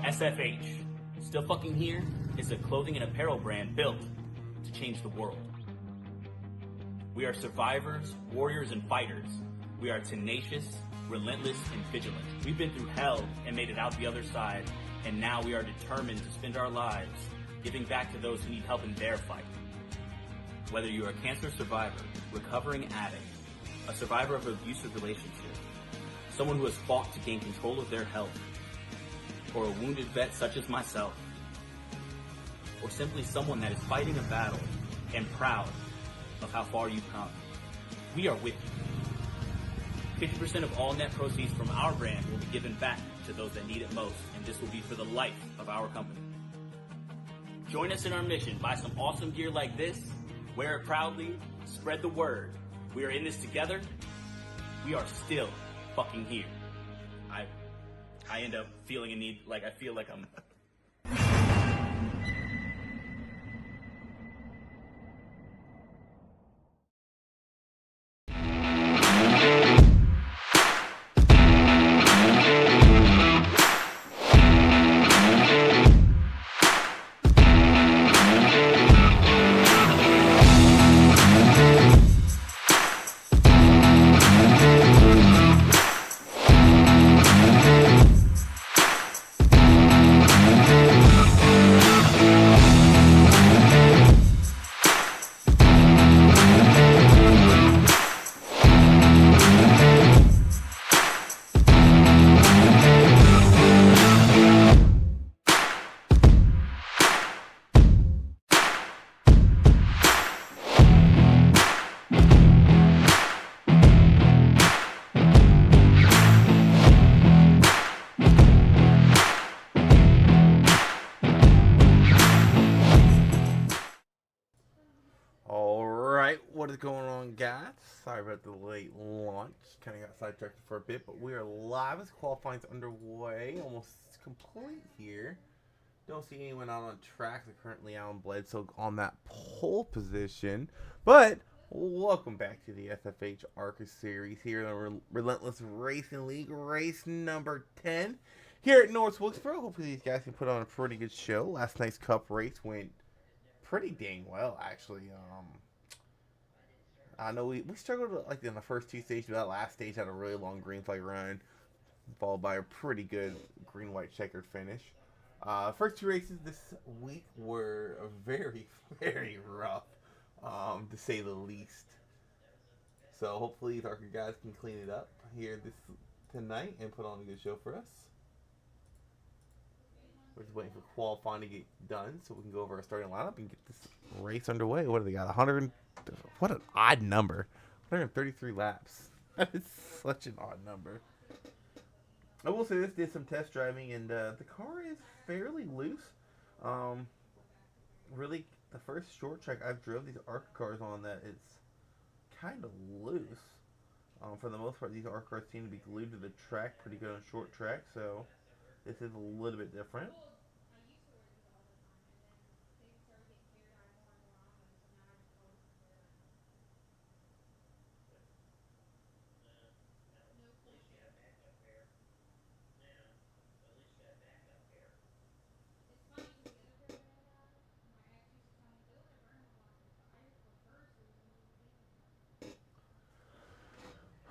SFH, Still Fucking Here, is a clothing and apparel brand built to change the world. We are survivors, warriors, and fighters. We are tenacious, relentless, and vigilant. We've been through hell and made it out the other side, and now we are determined to spend our lives giving back to those who need help in their fight. Whether you are a cancer survivor, recovering addict, a survivor of an abusive relationship, someone who has fought to gain control of their health, or a wounded vet such as myself, or simply someone that is fighting a battle and proud of how far you've come, we are with you. 50% of all net proceeds from our brand will be given back to those that need it most, and this will be for the life of our company. Join us in our mission. Buy some awesome gear like this, wear it proudly, spread the word. We are in this together. We are still fucking here. I end up feeling a need, like I feel like I'm... What is going on, guys? Sorry about the late launch. Kind of got sidetracked for a bit, but we are live as qualifying's underway. Almost complete here. Don't see anyone out on track. Currently, Alan Bledsoe on that pole position. But welcome back to the SFH Arca series here in the Relentless Racing League, race number 10 here at North Wilkesboro. Hopefully, these guys can put on a pretty good show. Last night's Cup race went pretty dang well, actually. I know we struggled like in the first two stages, but that last stage had a really long green flag run, followed by a pretty good green-white checkered finish. First two races this week were very, very rough, to say the least. So hopefully the Arca guys can clean it up here tonight and put on a good show for us. We're just waiting for qualifying to get done so we can go over our starting lineup and get this race underway. What do they got? What an odd number. 133 laps. That is such an odd number. I will say this, did some test driving, and the car is fairly loose. Really, the first short track I've drove these Arca cars on that it's kind of loose. For the most part, these Arca cars seem to be glued to the track pretty good on short track, so this is a little bit different.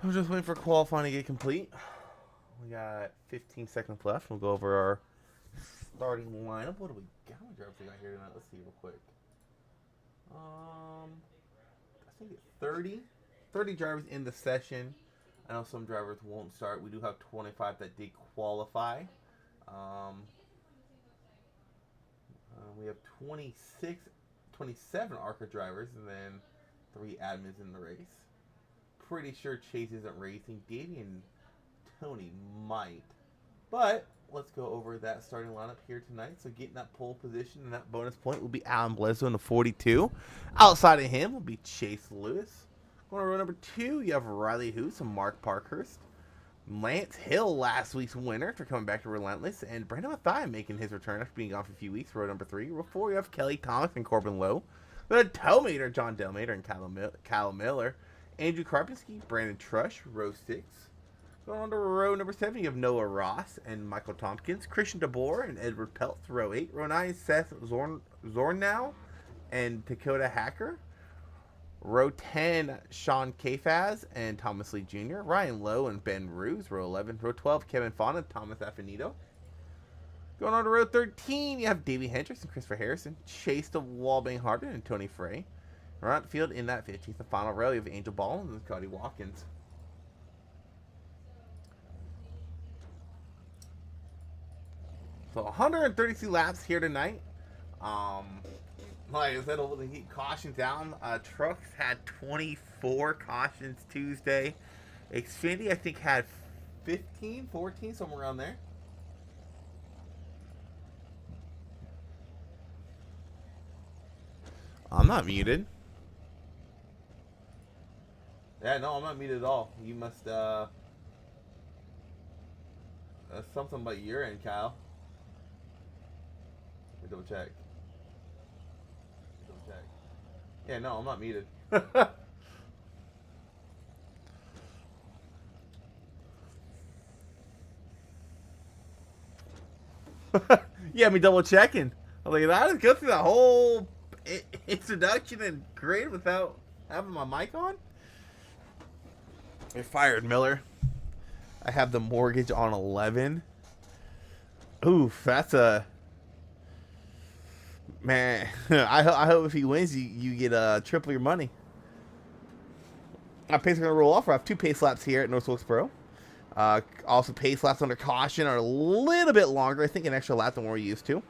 I'm just waiting for qualifying to get complete. We got 15 seconds left. We'll go over our starting lineup. What do we got? How many drivers we got here tonight? Let's see real quick. I think it's 30 drivers in the session. I know some drivers won't start. We do have 25 that did qualify. We have 27 Arca drivers, and then 3 admins in the race. Pretty sure Chase isn't racing. Davey and Tony might. But let's go over that starting lineup here tonight. So getting that pole position and that bonus point will be Alan Bledsoe in the 42. Outside of him will be Chase Lewis. Going to row number 2, you have Riley Hoos and Mark Parkhurst. Lance Hill, last week's winner, for coming back to Relentless, and Brandon Mathieu making his return after being gone for a few weeks, row number 3. Row 4, you have Kelly Thomas and Corbin Lowe. The Toemater, John Delmater and Callum Miller. Andrew Karpinski, Brandon Trush, row 6. Going on to row number 7, you have Noah Ross and Michael Tompkins. Christian DeBoer and Edward Peltz, row 8. Row 9, Seth Zornow and Dakota Hacker. Row 10, Sean Kafaz and Thomas Lee Jr. Ryan Lowe and Ben Ruse, row 11. Row 12, Kevin Fawn and Thomas Affinito. Going on to row 13, you have Davey Hendricks and Christopher Harrison, Chase the Wallbang Harden and Tony Frey. Around the field in that 15th and final row, you have Angel Ball and Cody Watkins. So 132 laps here tonight. Like I said, over the heat caution down. Trucks had 24 cautions Tuesday. Xfinity, I think, had 15, 14, somewhere around there. I'm not muted. Yeah, no, I'm not muted at all. You must, something about your end, Kyle. Let me double check. Yeah, no, I'm not muted. Yeah, me double checking. I'm like, I just go through the whole introduction and grid without having my mic on? You're fired, Miller. I have the mortgage on 11. Oof, that's a... Man, I hope if he wins, you get triple your money. Our pace are going to roll off. I have 2 pace laps here at North Wilkesboro. Also, pace laps under caution are a little bit longer. I think an extra lap than we're used to.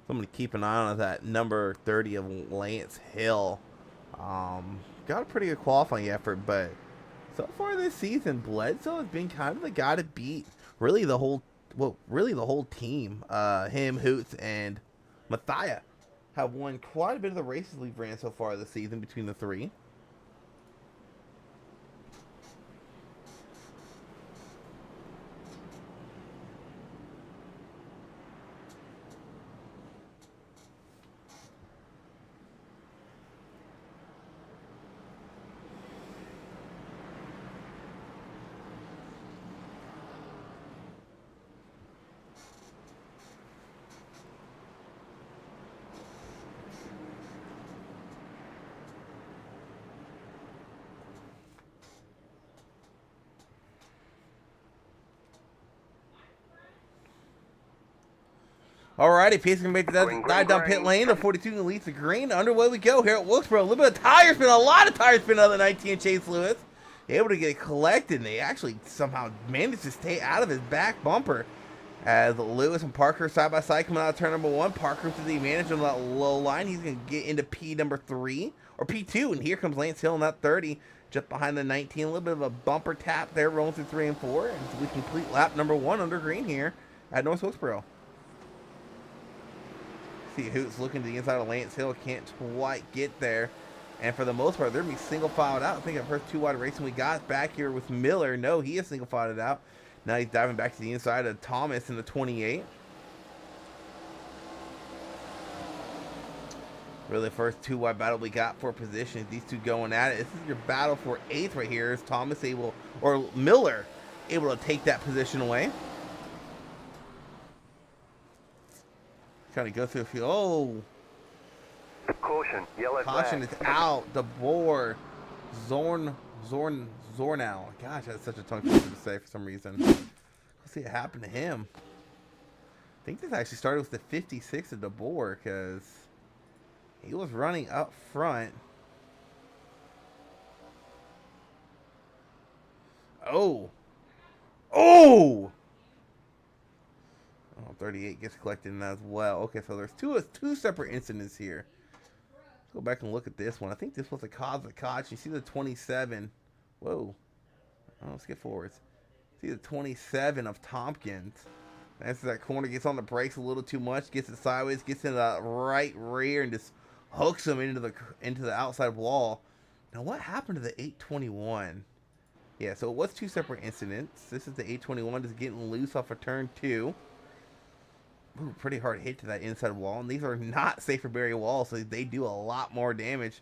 So I'm going to keep an eye on that number 30 of Lance Hill. Got a pretty good qualifying effort, but so far this season, Bledsoe has been kind of the guy to beat. Really the whole team. Him, Hoots, and Mathieu have won quite a bit of the races we've ran so far this season between the 3. Alrighty, Pace can make that dive down pit lane. The 42 leads the green. Underway we go here at Wilkesboro. A little bit of tire spin, a lot of tire spin on the 19 Chase Lewis. Able to get it collected, and they actually somehow managed to stay out of his back bumper. As Lewis and Parker side by side coming out of turn number 1. Parker to the advantage on that low line. He's going to get into P number 3, or P2, and here comes Lance Hill in that 30. Just behind the 19, a little bit of a bumper tap there, rolling through 3 and 4. And we complete lap number 1 under green here at North Wilkesboro. See Hoots looking to the inside of Lance Hill, can't quite get there. And for the most part, they're going to be single filed out. I think our first 2 wide racing we got back here with Miller. No, he is single filed out. Now he's diving back to the inside of Thomas in the 28. Really, the first 2 wide battle we got for position. These 2 going at it. This is your battle for 8th right here. Is Thomas able, or Miller, able to take that position away? Trying to go through a few. Oh, caution! Yellow caution flag. is out. DeBoer, Zornow. Gosh, that's such a tongue twister to say for some reason. Let's see what happened to him. I think this actually started with the 56 of DeBoer because he was running up front. Oh. 38 gets collected in as well. Okay, so there's two separate incidents here. Let's go back and look at this one. I think this was a cause of caution. You see the 27. Whoa. Oh, skip forwards. See the 27 of Tompkins. As that corner gets on the brakes a little too much, gets it sideways, gets in the right rear, and just hooks him into the outside wall. Now, what happened to the 821? Yeah, so it was two separate incidents. This is the 821 just getting loose off of turn 2. Ooh, pretty hard hit to that inside wall. And these are not safer barrier walls, so they do a lot more damage.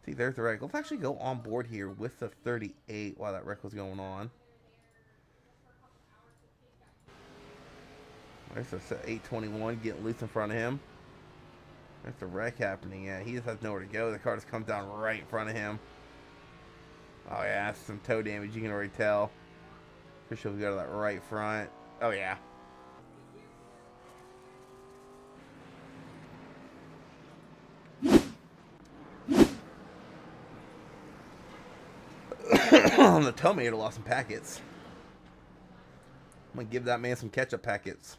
See, there's the wreck. Let's actually go on board here with the 38 while that wreck was going on. There's the 821 getting loose in front of him. There's the wreck happening. Yeah, he just has nowhere to go. The car just comes down right in front of him. Oh, yeah, that's some toe damage. You can already tell. Pretty sure we go to that right front. Oh, yeah. The tomato lost some packets. I'm going to give that man some ketchup packets.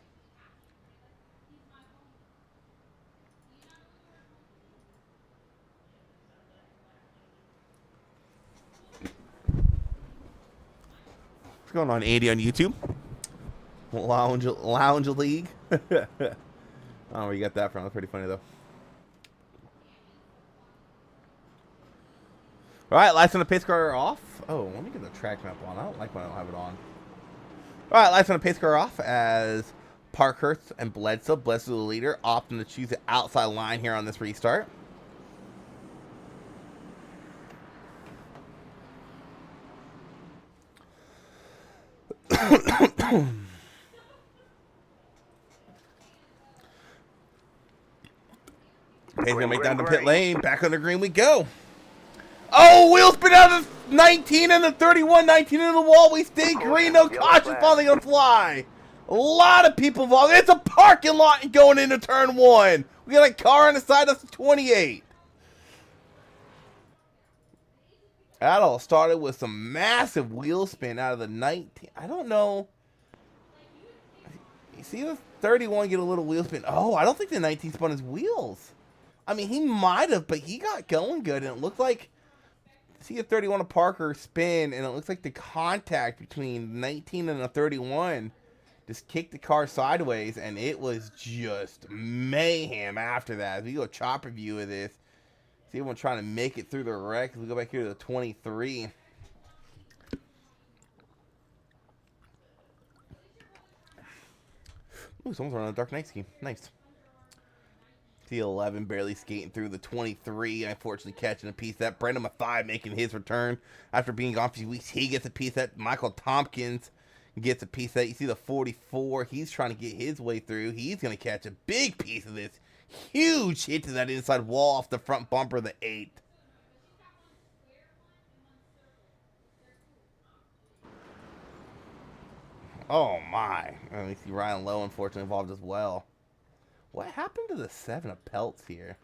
What's going on, Andy, on YouTube? Lounge League. I don't know where you got that from. That's pretty funny, though. All right, lights on the pace car are off. Oh, let me get the track map on. I don't like when I don't have it on. All right, lights on the pace car off as Parkhurst and Bledsoe. Bledsoe, the leader, opting to choose the outside line here on this restart. Pace gonna make down the pit lane. Back on the green we go. Oh, wheel spin out of 19 and the 31, 19 into the wall. We stay green, no caution, finally gonna fly. A lot of people involved. It's a parking lot going into turn 1. We got a car on the side, that's the 28. That all started with some massive wheel spin out of the 19. I don't know. You see the 31 get a little wheel spin. Oh, I don't think the 19 spun his wheels. I mean, he might have, but he got going good, and it looked like, see a 31 of Parker spin, and it looks like the contact between 19 and a 31 just kicked the car sideways, and it was just mayhem after that. If we go a chopper view of this, see everyone trying to make it through the wreck. We go back here to the 23. Ooh, someone's running a Dark Knight scheme. Nice. The 11 barely skating through the 23, unfortunately catching a piece of that. Brendan Mathai making his return after being gone for a few weeks. He gets a piece of that. Michael Tompkins gets a piece of that. You see the 44. He's trying to get his way through. He's going to catch a big piece of this. Huge hit to that inside wall off the front bumper of the 8. Oh, my. And we see Ryan Lowe, unfortunately, involved as well. What happened to the 7 of Peltz here?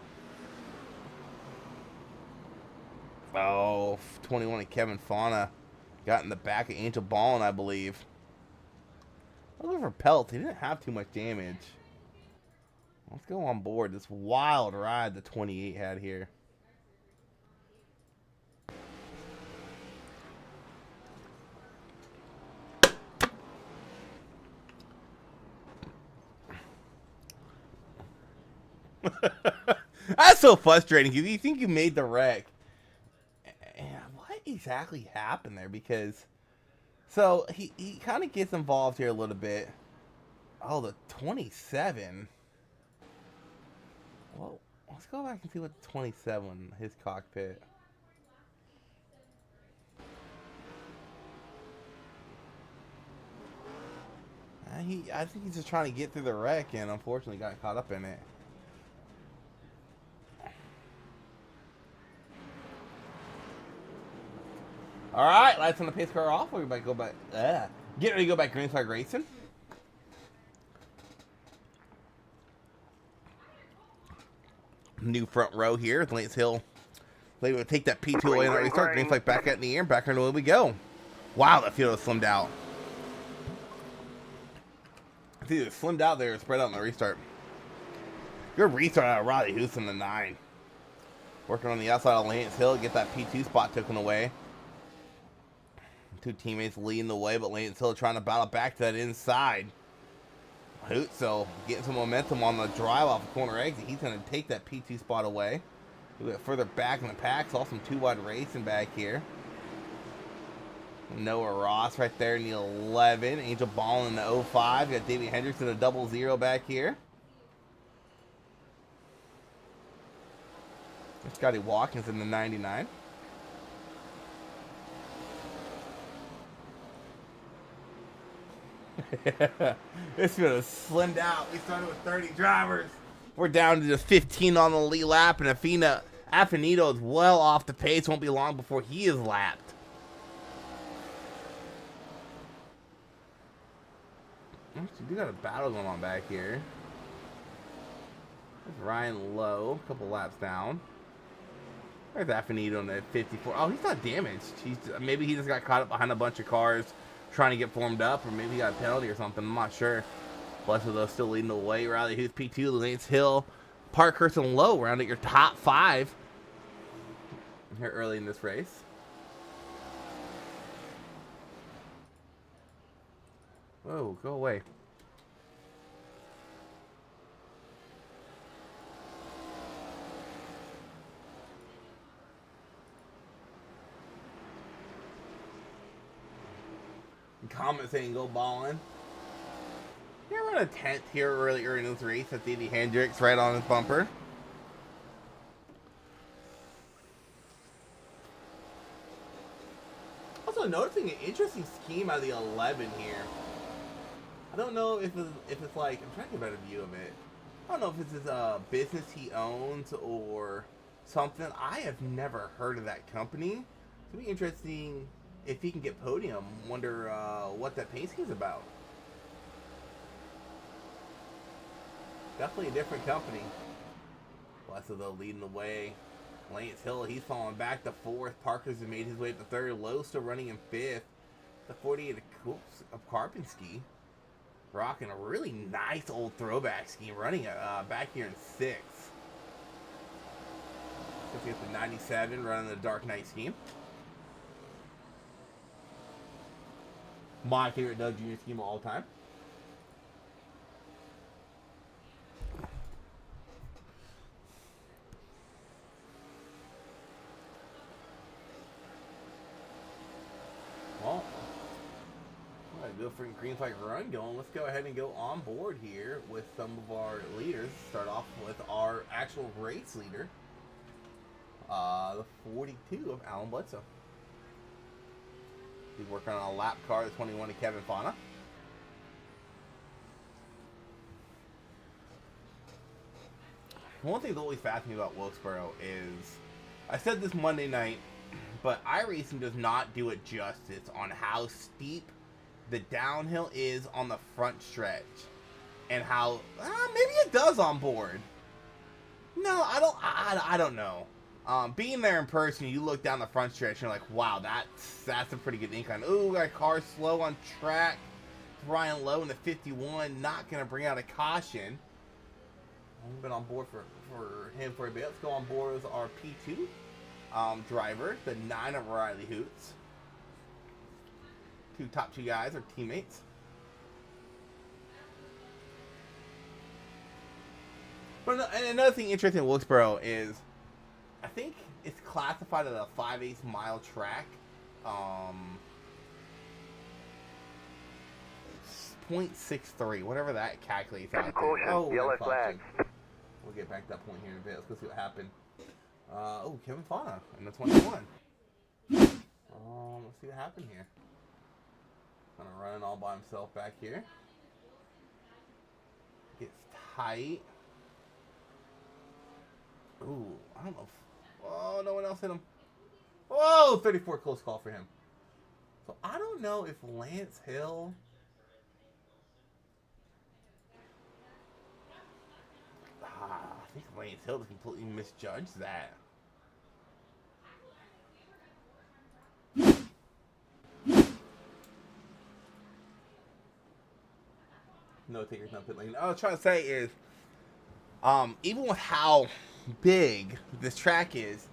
Oh, 21 of Kevin Fauna got in the back of Angel Ballin, I believe. Looking for Peltz. He didn't have too much damage. Let's go on board this wild ride the 28 had here. That's so frustrating. You think you made the wreck. And what exactly happened there? Because, so, he kind of gets involved here a little bit. Oh, the 27. Well, let's go back and see what the 27, his cockpit. I think he's just trying to get through the wreck and unfortunately got caught up in it. All right, lights on the pace car off. We might go back. Get ready to go back green flag racing. New front row here. Lance Hill. They will take that P2 away and restart. Green flag back out in the air. And back on the way we go. Wow, that field is slimmed out. It's either slimmed out there or spread out in the restart. Good restart out of Riley Houston, the 9. Working on the outside of Lance Hill. Get that P2 spot taken away. Two teammates leading the way, but Lance Hill trying to battle back to that inside. Hootso getting some momentum on the drive off the corner exit. He's going to take that P2 spot away. A little bit further back in the pack, saw some 2-wide racing back here. Noah Ross right there in the 11. Angel Ball in the 05. Got Davey Hendricks in the 00 back here. Scotty Watkins in the 99. This one is slimmed out. We started with 30 drivers. We're down to just 15 on the lead lap, and Affinito is well off the pace. Won't be long before he is lapped. Actually, we got a battle going on back here. There's Ryan Lowe, a couple laps down. There's Affinito in the 54. Oh, he's not damaged. Maybe he just got caught up behind a bunch of cars trying to get formed up, or maybe he got a penalty or something. I'm not sure. Blessed though, still leading the way. Riley Hughes P2, Lance Hill, Parkhurst, and Lowe round at your top 5 here early in this race. Whoa, go away. Comment saying go ballin'. Yeah, we're in a 10th here earlier in this race. That's Davey Hendricks right on his bumper. Also noticing an interesting scheme out of the 11 here. I don't know if it's like, I'm trying to get a better view of it. I don't know if it's his business he owns or something. I have never heard of that company. It's gonna be interesting if he can get podium. Wonder what that pace is about. Definitely a different company. Blessed though leading the way. Lance Hill, he's falling back to 4th. Parker's has made his way to 3rd. Lowe still running in 5th. The 48 of Karpinski. Rocking a really nice old throwback scheme. Running back here in 6th. So we get the 97 running the Dark Knight scheme. My favorite Doug Jr. scheme of all time. Well, all right, go for green flag run going. Let's go ahead and go on board here with some of our leaders. Start off with our actual race leader, the 42 of Alan Bledsoe. He's working on a lap car, the 21 of Kevin Fauna. One thing that always fascinates me about Wilkesboro is, I said this Monday night, but iRacing does not do it justice on how steep the downhill is on the front stretch. And how, maybe it does on board. No, I don't know. Being there in person, you look down the front stretch and you're like, wow, that's a pretty good incline. Ooh, got a car slow on track. Ryan Lowe in the 51, not going to bring out a caution. I've been on board for him for a bit. Let's go on board as our P2 driver, the 9 of Riley Hoots. Top two guys are teammates. But another thing interesting in Wilkesboro is, I think it's classified as a 5/8 mile track. 0.63, whatever that calculates out. Caution, yellow flag. We'll get back to that point here in a bit. Let's go see what happened. Kevin Fauna in the 21. Let's see what happened here. Kind of running all by himself back here. Gets tight. Ooh, I don't know. Oh, no one else hit him. Whoa, 34, close call for him. So I don't know if Lance Hill. I think Lance Hill completely misjudged that. No takers, no pit lane. All I was trying to say is, even with how big this track is,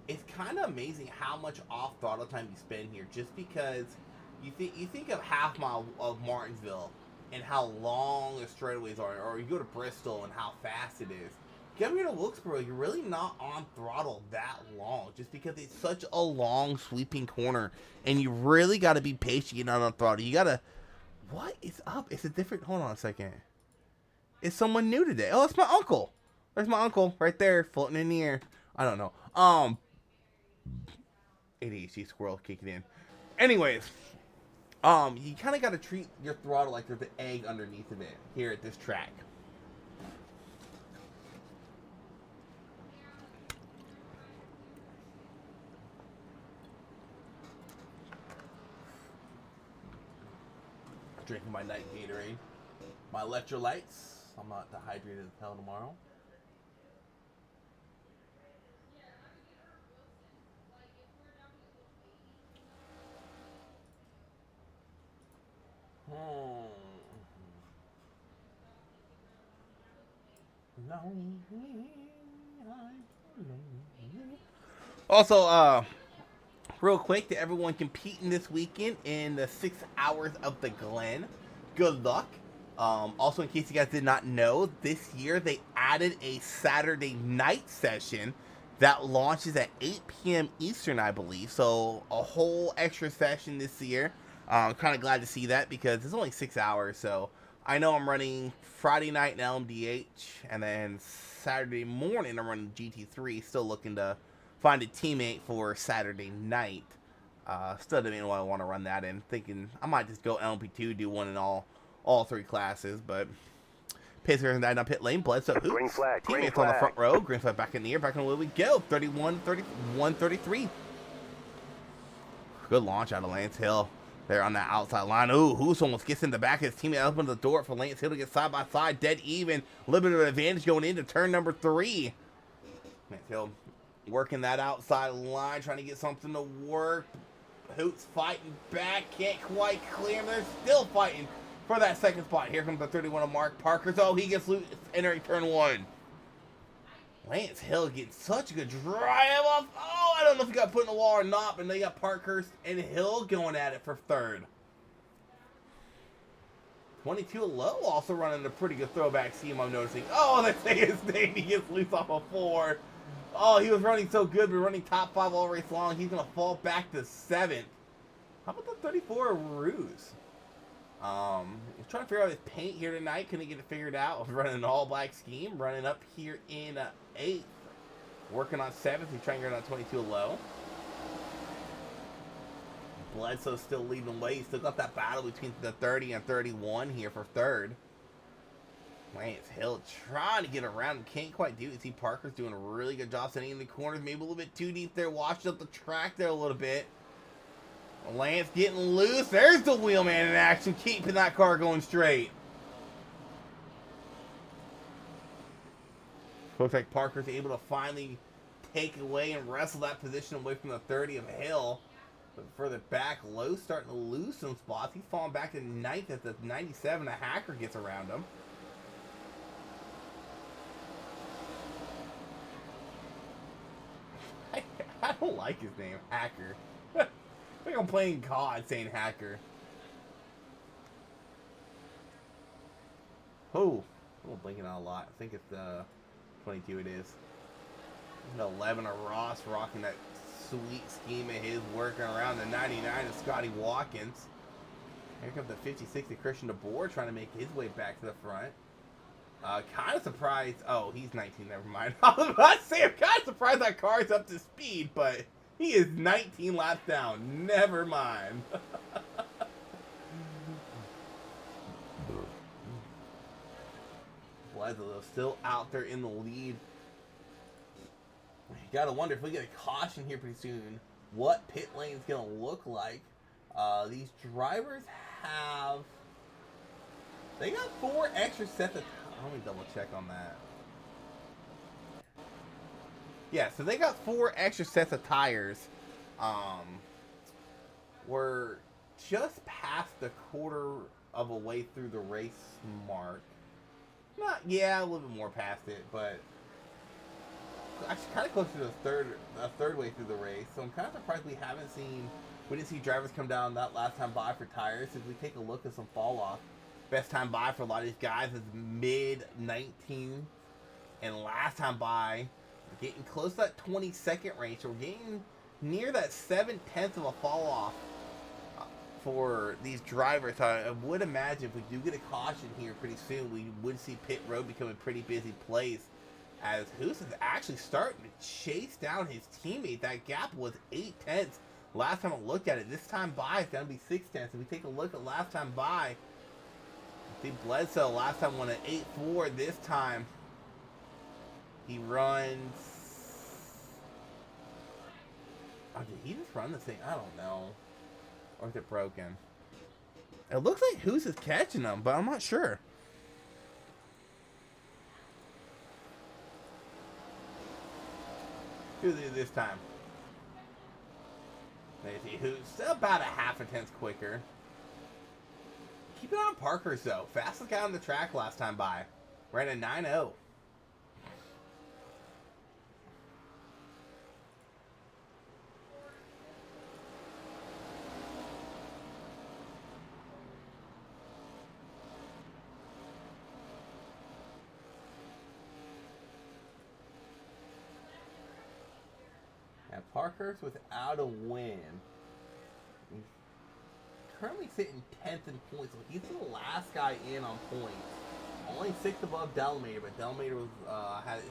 it's kind of amazing how much off throttle time you spend here. Just because you think of half mile of Martinsville and how long the straightaways are, or you go to Bristol and how fast it is. coming here to Wilkesboro, you're really not on throttle that long, just because it's such a long sweeping corner, and you really got to be patient getting out on throttle. You gotta. What is up? It's a different. Hold on a second. Is someone new today? Oh, it's my uncle. There's my uncle right there, floating in the air. I don't know. ADHD squirrel kicking in. Anyways, you kind of got to treat your throttle like there's an egg underneath of it here at this track. Drinking my night Gatorade, my electrolytes. I'm not dehydrated as hell tomorrow. Also, real quick, to everyone competing this weekend in the 6 hours of the Glen, good luck. Also, in case you guys did not know, this year they added a Saturday night session that launches at 8 p.m. Eastern, I believe. So, a whole extra session this year. I'm kind of glad to see that because it's only 6 hours. So, I know I'm running Friday night in LMDH, and then Saturday morning I'm running GT3. Still looking to find a teammate for Saturday night. Still didn't know I want to run that in. Thinking I might just go LMP2, do one in all three classes, but Pacer and I pit lane, blood, so Green flag, teammates green on the flag. front row, green flag back in the air, back in the wheel we go, 31, 31, 33. Good launch out of Lance Hill. There on that outside line. Ooh, Hoos almost gets in the back of his teammate, opens the door for Lance Hill to get side by side, dead even, a little bit of advantage going into turn number 3. Lance Hill working that outside line, trying to get something to work. Hoots fighting back, can't quite clear him. They're still fighting for that second spot. Here comes the 31 of Mark Parker's. Oh, he gets loose entering turn 1. Lance Hill getting such a good drive off. Oh, I don't know if he got put in the wall or not, but they got Parkhurst and Hill going at it for third. 22 low also running a pretty good throwback scheme, I'm noticing. Oh, that's his name. He gets loose off a 4. Oh, he was running so good, but running top 5 all race long. He's going to fall back to 7th. How about the 34 Ruse? He's trying to figure out his paint here tonight. Couldn't get it figured out. Running an all-black scheme. Running up here in 8th. Working on 7th. He's trying to get on 22 low. Bledsoe's still leading the way. He's still got that battle between the 30 and 31 here for third. Lance Hill trying to get around him. Can't quite do it. See, Parker's doing a really good job sitting in the corners. Maybe a little bit too deep there. Watching up the track there a little bit. Lance getting loose. There's the wheelman in action. Keeping that car going straight. Looks like Parker's able to finally take away and wrestle that position away from the 30 of Hill. But further back, Lowe starting to lose some spots. He's falling back to 9th at the 97. A Hacker gets around him. I don't like his name, Hacker. I think I'm playing COD saying Hacker. Oh, I'm blinking out a lot. I think it's 22 it is. 11 of Ross rocking that sweet scheme of his, working around the 99 of Scotty Watkins. Here comes the 56 of Christian DeBoer trying to make his way back to the front. Kind of surprised. Oh, he's 19. Never mind. I was about to say, I'm kind of surprised that car's up to speed, but he is 19 laps down. Never mind. Bledsoe still out there in the lead. You gotta wonder if we get a caution here pretty soon, what pit lane is gonna look like. These drivers have. They got 4 extra sets of. Let me double check on that. Yeah, so they got 4 extra sets of tires. We're just past the quarter of a way through the race mark. Not, yeah, a little bit more past it, but actually kind of close to the third way through the race. So I'm kind of surprised we didn't see drivers come down that last time by for tires. If we take a look at some fall off, best time by for a lot of these guys is mid 19 And last time by, we're getting close to that 20-second range. So we're getting near that 7/10 of a fall off for these drivers. I would imagine if we do get a caution here pretty soon, we would see pit road become a pretty busy place, as Hoos is actually starting to chase down his teammate. That gap was 8/10 last time I looked at it. This time by is going to be 6/10. If we take a look at last time by, see Bledsoe last time won an 8-4. This time he runs. Oh, did he just run the thing? I don't know. Or is it broken? It looks like Hoos is catching him, but I'm not sure. Who's it this time? Let's see, Hoos still about a 0.5 quicker. Keep it on Parker's though. Fastest guy on the track last time by. Ran a 9.0. Parker's without a win. He's currently sitting 10th in points, so he's the last guy in on points. Only 6 above Delamater, but Delamater was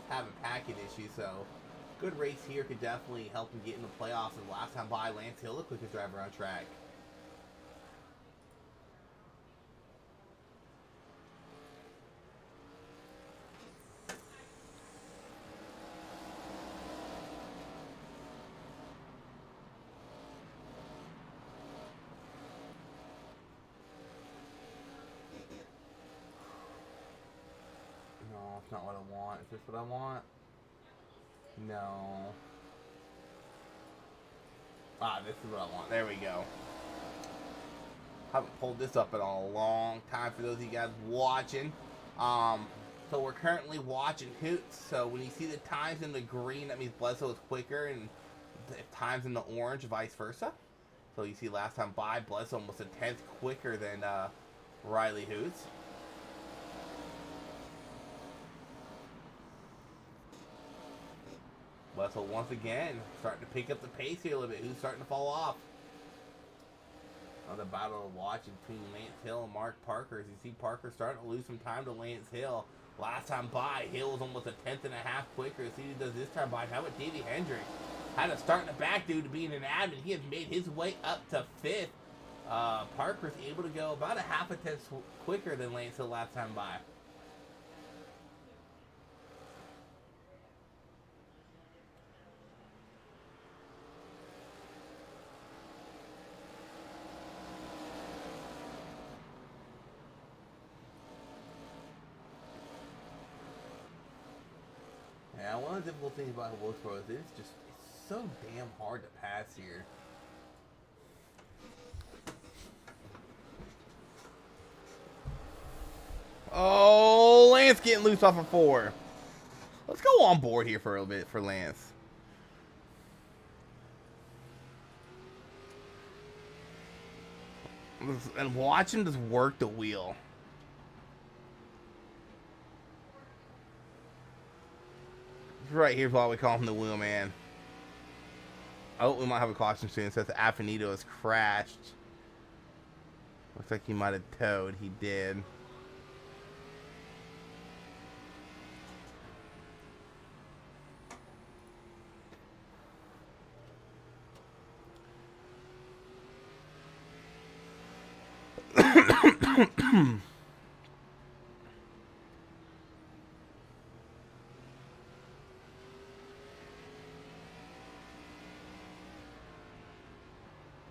having packet issues, so good race here could definitely help him get in the playoffs. And last time by, Lance Hill, the quickest driver on track. Not what I want. Is this what I want? No. Ah, this is what I want. There we go. Haven't pulled this up in a long time for those of you guys watching. So we're currently watching Hoots. So when you see the times in the green, that means Bledsoe is quicker, and if times in the orange, vice versa. So you see last time by, Bledsoe almost a 10th quicker than Riley Hoots. Bledsoe once again starting to pick up the pace here a little bit. Who's starting to fall off? Another battle to watch between Lance Hill and Mark Parker. As you see Parker starting to lose some time to Lance Hill. Last time by, Hill was almost a 10th and a half quicker. See what he does this time by. How about Davey Hendrick? Had to start in the back due to being an admin. He has made his way up to 5th. Parker's able to go about a 0.5 quicker than Lance Hill last time by. Yeah, one of the difficult things about Wilkesboro is it's so damn hard to pass here. Oh, Lance getting loose off of 4. Let's go on board here for a little bit for Lance. And watch him just work the wheel. Right here's why we call him the wheelman. Oh, we might have a caution soon. It says Affinito has crashed. Looks like he might have towed. He did.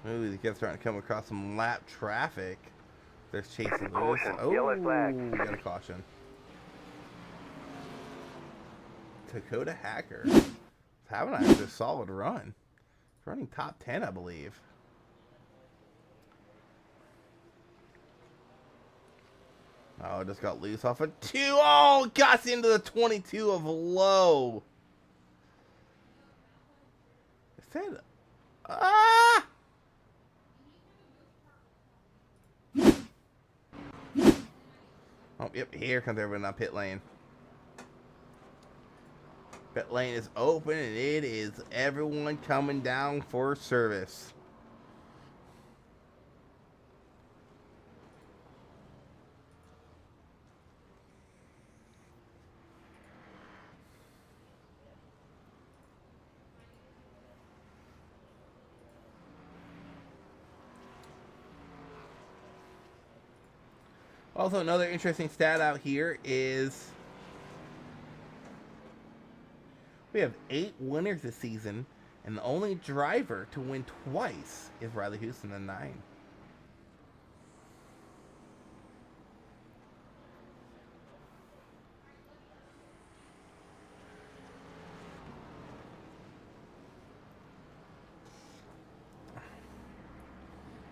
Ooh, the kids starting to come across some lap traffic. They're chasing Lewis. Oh, yellow flag. we got a caution. Dakota Hacker. Having a solid run. Running top 10, I believe. Oh, just got loose off a 2. Oh, got into the 22 of low. It said, ah! Oh, yep, here comes everyone on pit lane. Pit lane is open, and it is everyone coming down for service. Also, another interesting stat out here is we have 8 winners this season, and the only driver to win twice is Riley Houston at 9.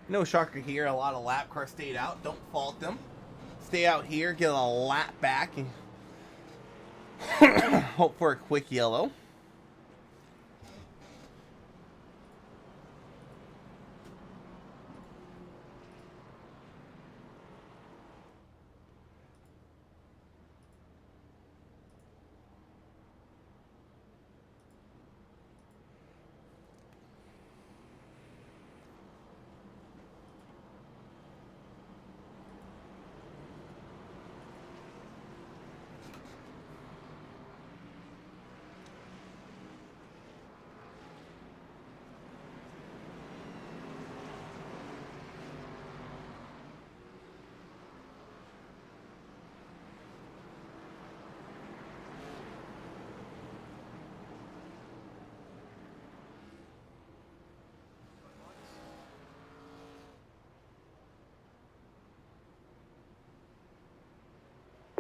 No shocker here, a lot of lap cars stayed out. Don't fault them. Stay out here, get a lap back, and hope for a quick yellow.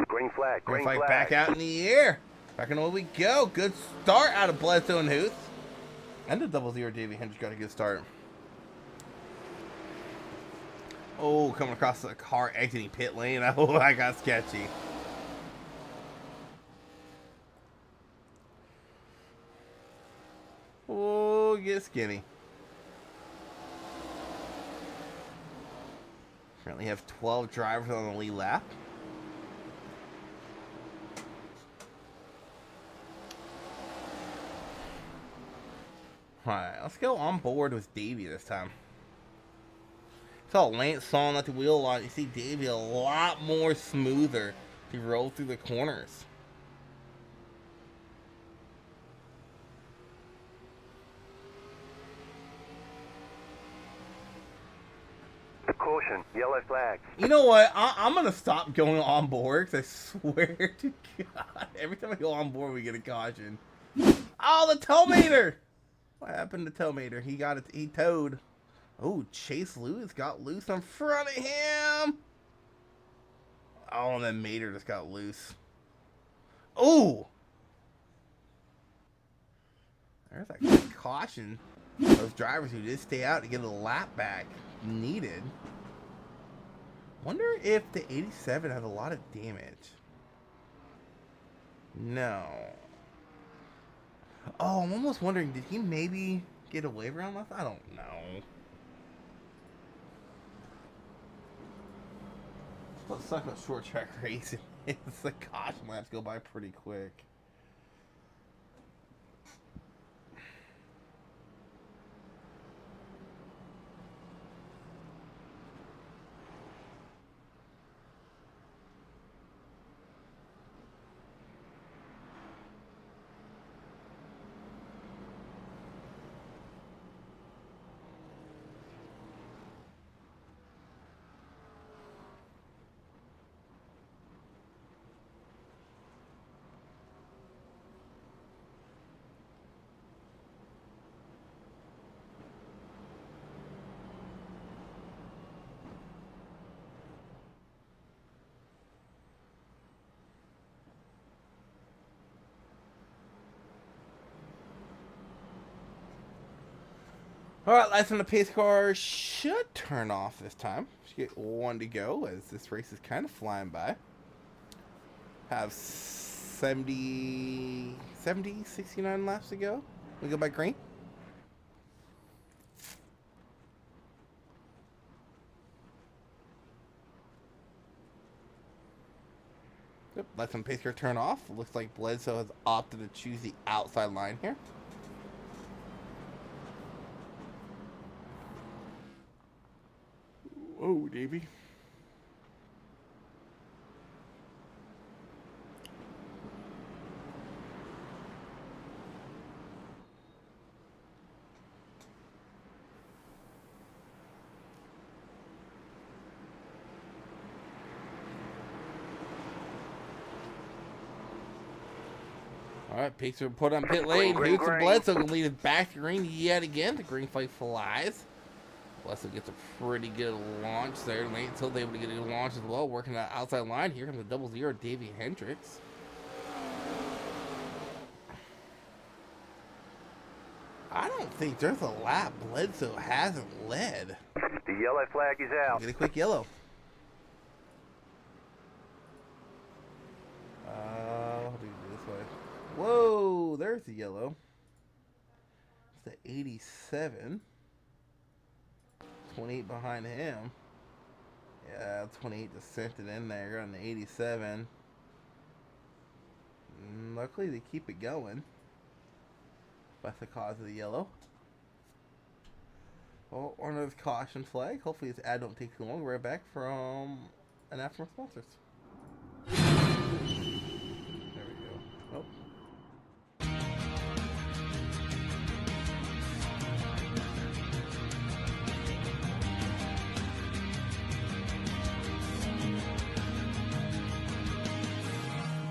Green flag. Green flag. Back out in the air. Back in the way we go. Good start out of Bledsoe and Huth. And the 00 Davey Hendricks got a good start. Oh, coming across the car exiting pit lane. Oh, I got sketchy. Oh, get skinny. Currently have 12 drivers on the lead lap. Alright, let's go on board with Davey this time. Saw Lance sawing at the wheel a lot. You see Davey a lot more smoother to roll through the corners. Caution, yellow flag. You know what? I'm going to stop going on board because I swear to God, every time I go on board, we get a caution. Oh, the tow meter! What happened to Tomater? He got it. He towed. Oh, Chase Lewis got loose in front of him. Oh, and then Mater just got loose. Oh, there's that quick caution. Those drivers who did stay out to get a lap back needed. Wonder if the 87 has a lot of damage. No. Oh, I'm almost wondering, did he maybe get a waiver on us? I don't know. What sucks about short track racing is the caution laps go by pretty quick. Alright, lights on the pace car should turn off this time. Should get one to go as this race is kind of flying by. Have 69 laps to go. We go by green. Yep, let some pace car turn off. Looks like Bledsoe has opted to choose the outside line here. Whoa, Davey. All right, Pacer put on pit lane. Green, Here's the green. Bledsoe gonna lead it back to green yet again. The green flag flies. Bledsoe gets a pretty good launch there. Lane until able to get a good launch as well. Working that outside line. Here comes the 0-0, Davey Hendricks. I don't think there's a lap Bledsoe hasn't led. The yellow flag is out. Get a quick yellow. How do you do this way? Whoa, there's the yellow. It's the 87. 28 behind him. Yeah, 28 just sent it in there on the 87. Luckily, they keep it going. That's the cause of the yellow. Well, or another caution flag. Hopefully, this ad don't take too long. We're right back from an ad from our sponsors. There we go. Oh.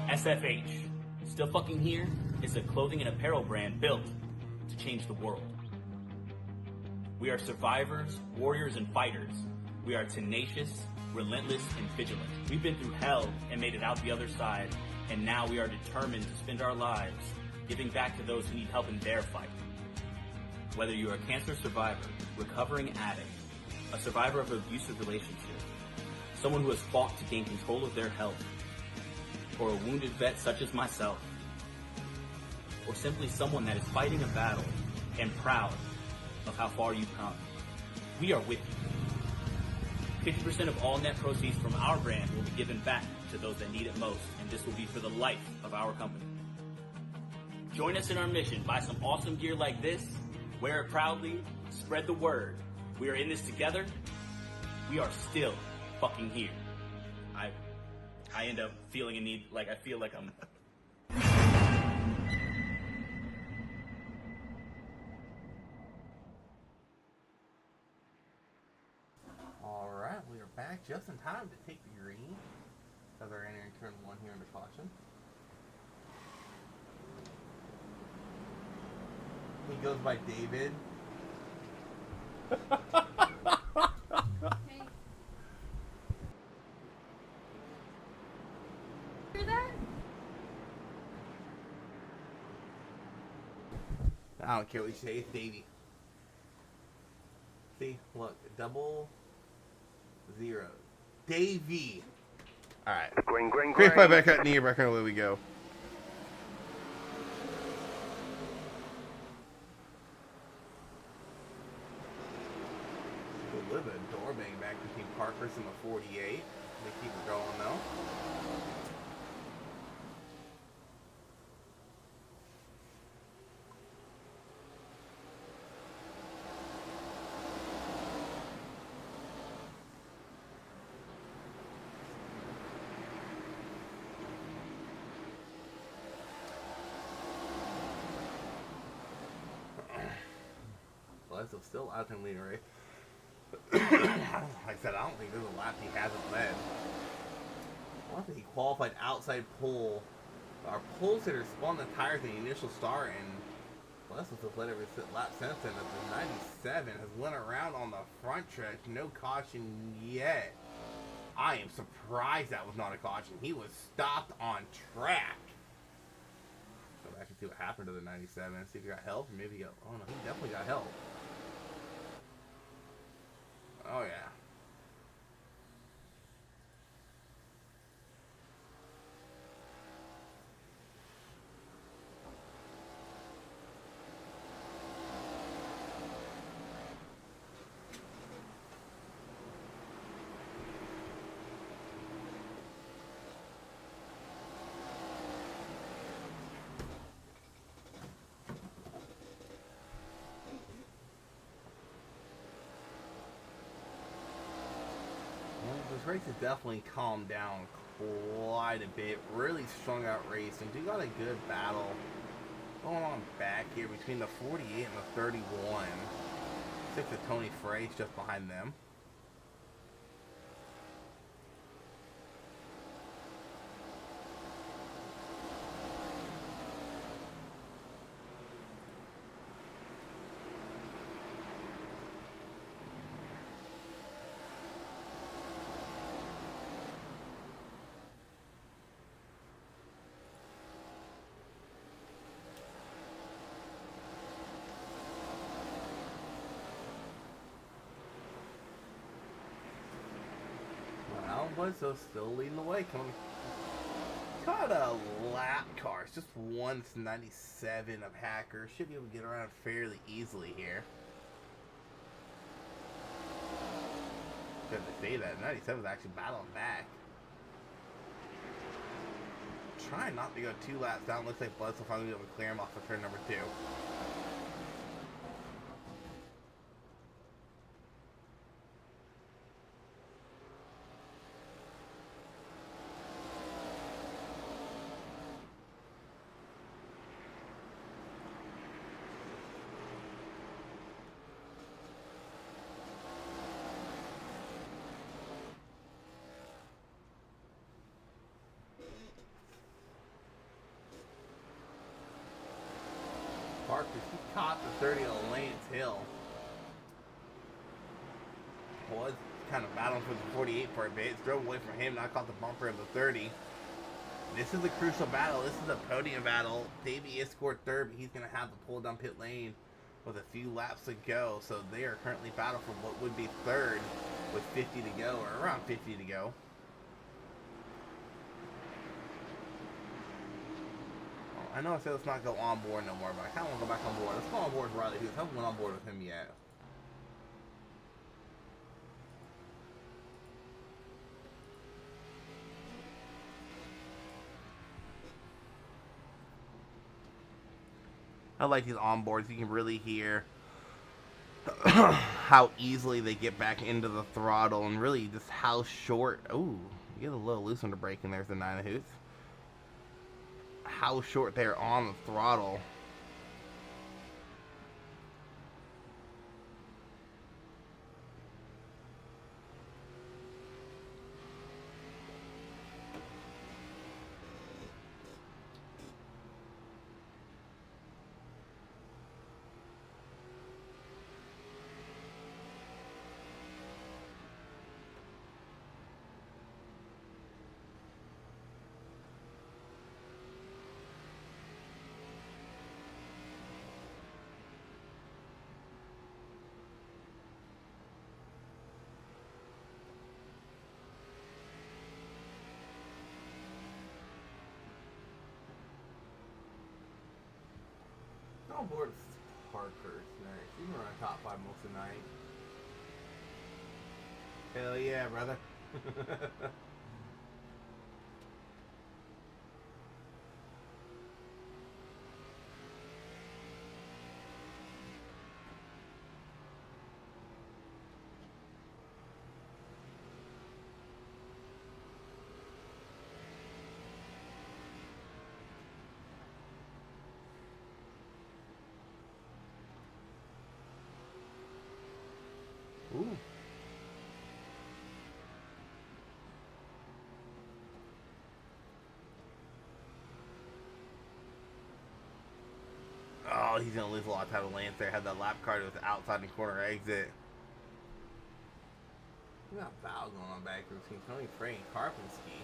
SFH, still fucking here, is a clothing and apparel brand built to change the world. We are survivors, warriors, and fighters. We are tenacious, relentless, and vigilant. We've been through hell and made it out the other side, and now we are determined to spend our lives giving back to those who need help in their fight. Whether you are a cancer survivor, recovering addict, a survivor of an abusive relationship, someone who has fought to gain control of their health, or a wounded vet such as myself, or simply someone that is fighting a battle and proud of how far you've come, we are with you. 50% of all net proceeds from our brand will be given back to those that need it most, and this will be for the life of our company. Join us in our mission. Buy some awesome gear like this, wear it proudly, spread the word. We are in this together. We are still fucking here. I end up feeling a need, like I feel like I'm... Alright, we are back just in time to take the green. As they're entering turn 1 here under caution. He goes by David. Hey. Hear that? I don't care what you say, it's Davey. See, look, 0-0. Davey. Alright. Green, green, Great green. fight back out near, back on away we go. A little bit of door bang back between Parkhurst and the 48. They keep it going though. Bledsoe still out in leading race. Like I said, I don't think there's a lap he hasn't led. I don't think he qualified outside pole. Our pole sitter spun the tires in the initial start, and Bledsoe has led every lap since then. The 97 has went around on the front stretch, no caution yet. I am surprised that was not a caution. He was stopped on track. Go back and see what happened to the 97. See if he got help, or maybe he got. Oh no, he definitely got help. Oh yeah. this race has definitely calmed down quite a bit. Really strung out racing. We got a good battle going on back here between the 48 and the 31. 6 of Tony Frey's just behind them. So still leading the way. Caught a lap car. It's just 197 of Hacker. Should be able to get around fairly easily here. Good to say that. 97 is actually battling back. Trying not to go 2 laps down. Looks like Buzz will finally be able to clear him off of turn number 2. He caught the 30 on Lance Hill. Was kind of battling for the 48 for a bit. Drove away from him, not caught the bumper of the 30. This is a crucial battle. This is a podium battle. Davey is scored third, but he's going to have to pull down pit lane with a few laps to go. So they are currently battling for what would be third with 50 to go, or around 50 to go. I know I said let's not go on board no more, but I kind of want to go back on board. Let's go on board with Riley Hughes. I haven't went on board with him yet. I like these onboards. You can really hear how easily they get back into the throttle and really just how short. Ooh, you get a little loose on the brake, and there's the 9 of Hoots. How short they're on the throttle. On board Parker tonight. You can run top 5 most of the night. Hell yeah, brother. Ooh. Oh, he's going to lose a lot of time of Lance there. Had that lap car to the outside and corner exit. We got a foul going on back between Tony Frey and Karpinski.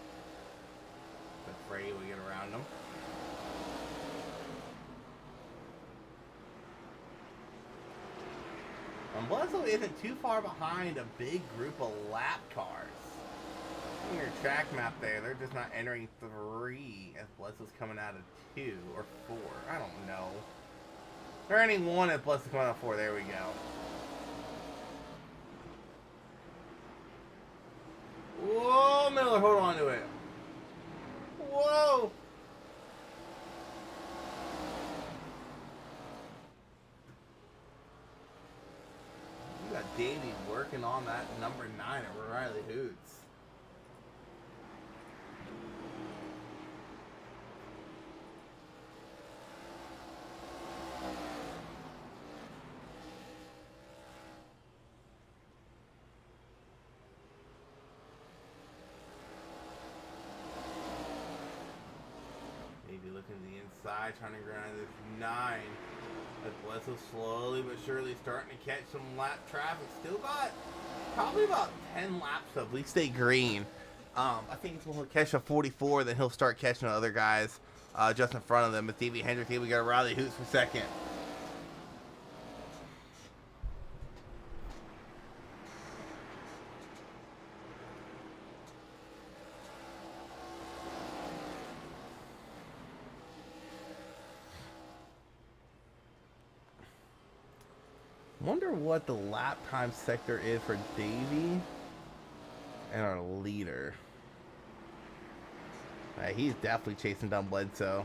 But Frey will get around him. And Bledsoe isn't too far behind a big group of lap cars. On your track map there, they're just not entering 3 as Bledsoe's coming out of 2 or 4. I don't know. They're entering 1 as Bledsoe's coming out of 4. There we go. Whoa, Miller, hold on to it. Whoa! You got Davey working on that number 9 at Riley Hoots. by, trying to grind this 9. As Bledsoe slowly but surely starting to catch some lap traffic. Still got probably about 10 laps of least stay green. I think he'll catch a 44, then he'll start catching the other guys just in front of them. With Davey Hendrick here, we got Riley Hoots for second. Wonder what the lap time sector is for Davey and our leader. He's definitely chasing down Bledsoe.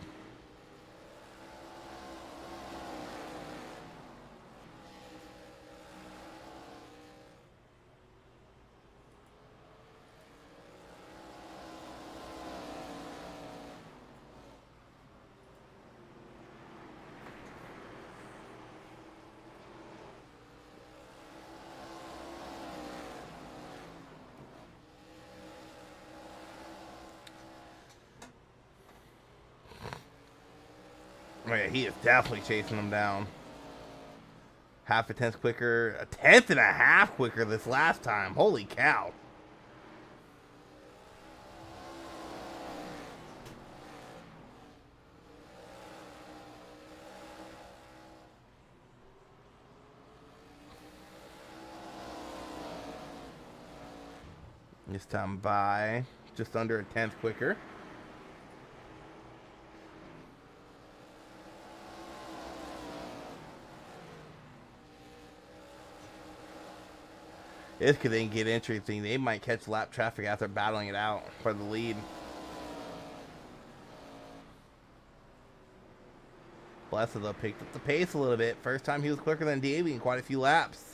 Oh yeah, he is definitely chasing them down. Half a tenth quicker, a tenth and a half quicker this last time. Holy cow. This time by just under a tenth quicker. This could then get interesting. They might catch lap traffic after battling it out for the lead. Blessed though picked up the pace a little bit. First time he was quicker than Davey in quite a few laps.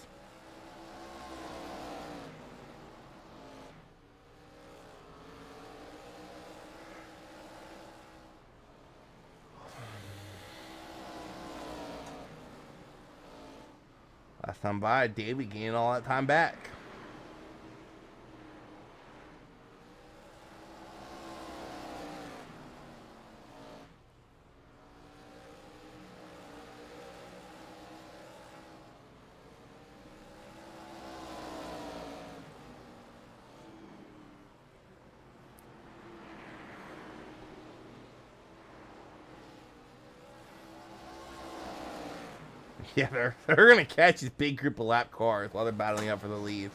Last time by, Davey gained all that time back. Yeah, they're going to catch this big group of lap cars while they're battling up for the lead.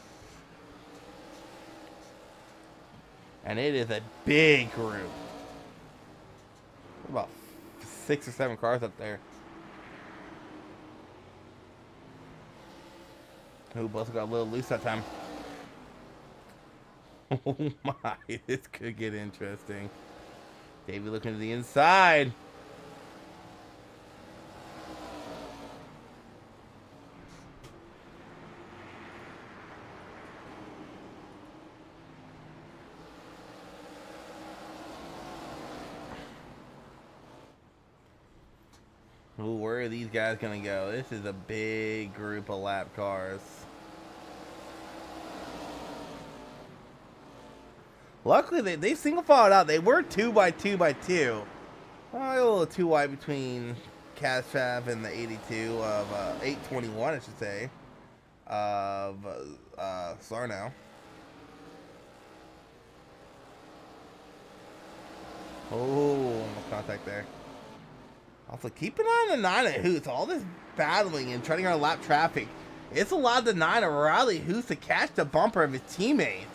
And it is a big group. About 6 or 7 cars up there. Ooh, both got a little loose that time. Oh my, this could get interesting. Davey looking to the inside. Ooh, where are these guys going to go? This is a big group of lap cars. Luckily, they single filed out. They were 2 by 2 by 2. A little too wide between Castrav and the 82 of 821, I should say, of Sarno. Oh, almost contact there. Also, keep an eye on the 9 at Hoots. All this battling and treading on lap traffic. It's allowed the 9 of Riley Hoots to catch the bumper of his teammates.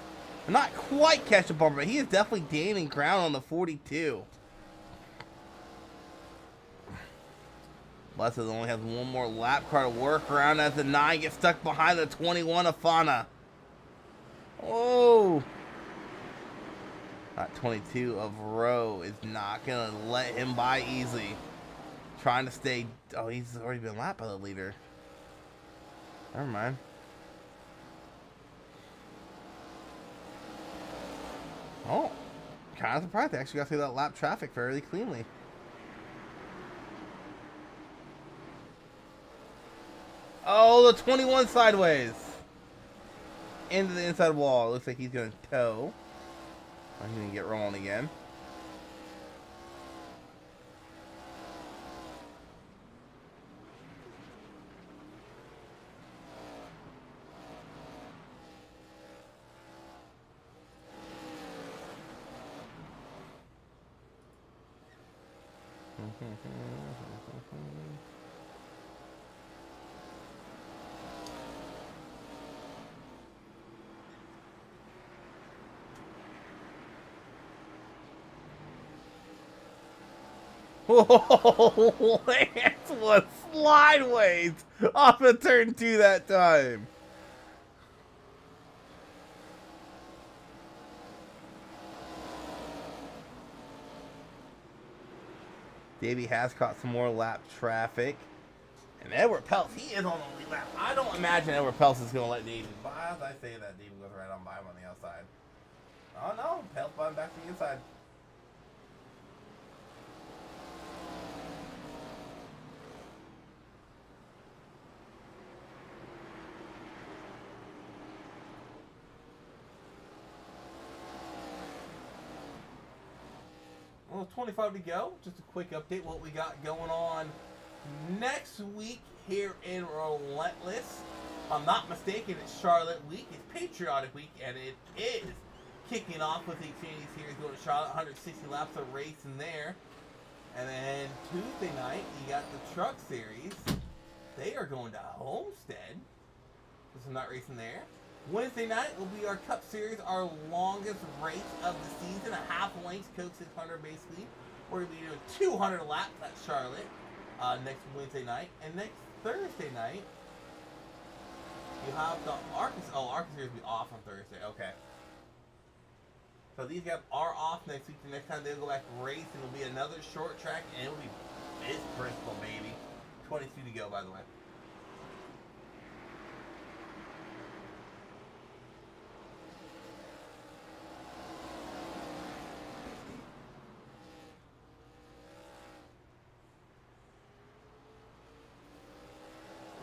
Not quite catch the bumper, but he is definitely gaining ground on the 42. Blessed only has one more lap car to work around as the 9 gets stuck behind the 21 of Fauna. Oh! That 22 of Rowe is not going to let him by easily. Trying to stay. Oh, he's already been lapped by the leader. Never mind. Oh, kind of surprised they actually got through that lap traffic fairly cleanly. Oh, the 21 sideways into the inside wall. Looks like he's gonna tow. Oh, he's gonna get rolling again. Whoa, Lance was slideways off of turn 2 that time. Davey has caught some more lap traffic. And Edward Peltz, he is on the lead lap. I don't imagine Edward Peltz is going to let Davey by. As I say that, Davey goes right on by him on the outside. Oh no, Peltz by him back to the inside. Well, 25 to go. Just a quick update what we got going on next week here in Relentless. If I'm not mistaken, it's Charlotte week. It's Patriotic week, and it is kicking off with the Xfinity Series going to Charlotte. 160 laps of racing there. And then Tuesday night, you got the Truck Series. They are going to Homestead. So some night racing there. Wednesday night will be our Cup Series, our longest race of the season, a half-length Coke 600 basically. We're going to be doing 200 laps at Charlotte next Wednesday night. And next Thursday night, you have the Arca. Oh, Arca Series will be off on Thursday. Okay. So these guys are off next week. The next time they'll go back race, and it'll be another short track, and it'll be it's Bristol, baby. 22 to go, by the way.